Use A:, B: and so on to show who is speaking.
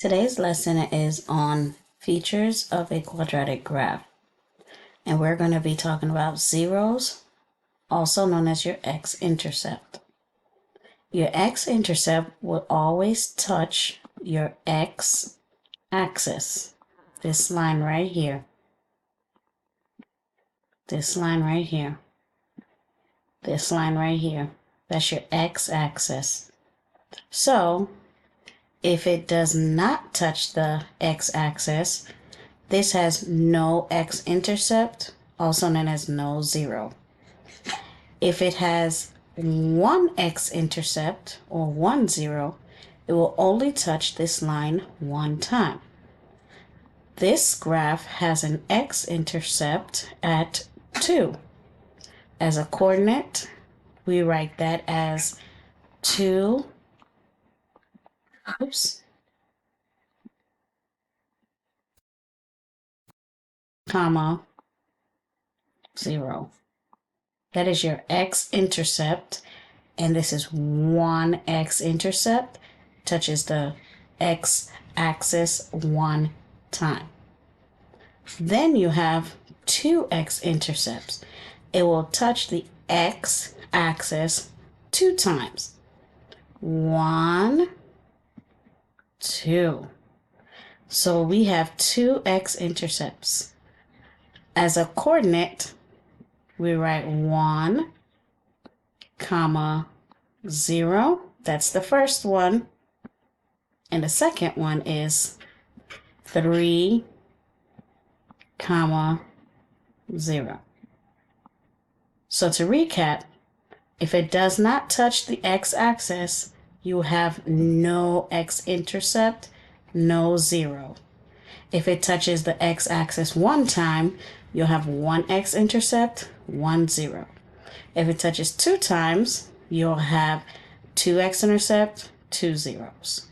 A: Today's lesson is on features of a quadratic graph, and we're going to be talking about zeros, also known as your x-intercept. Your x-intercept will always touch your x-axis, this line right here, this line right here, this line right here. That's your x-axis. So if it does not touch the x-axis, this has no x-intercept, also known as no zero. If it has one x-intercept or 1, 0, it will only touch this line one time. This graph has an x-intercept at 2. As a coordinate, we write that as 2, comma, 0. That is your x-intercept, and this is one x-intercept, touches the x-axis one time. Then you have two x-intercepts. It will touch the x-axis 2 times. 1, 2. So we have two x-intercepts. As a coordinate, we write 1, comma, 0. That's the first one. And the second one is 3, comma, 0. So to recap, if it does not touch the x-axis, you have no x-intercept, no 0. If it touches the x-axis one time, you'll have one x-intercept, 1, 0. If it touches 2 times, you'll have 2 x-intercept, 2 zeros.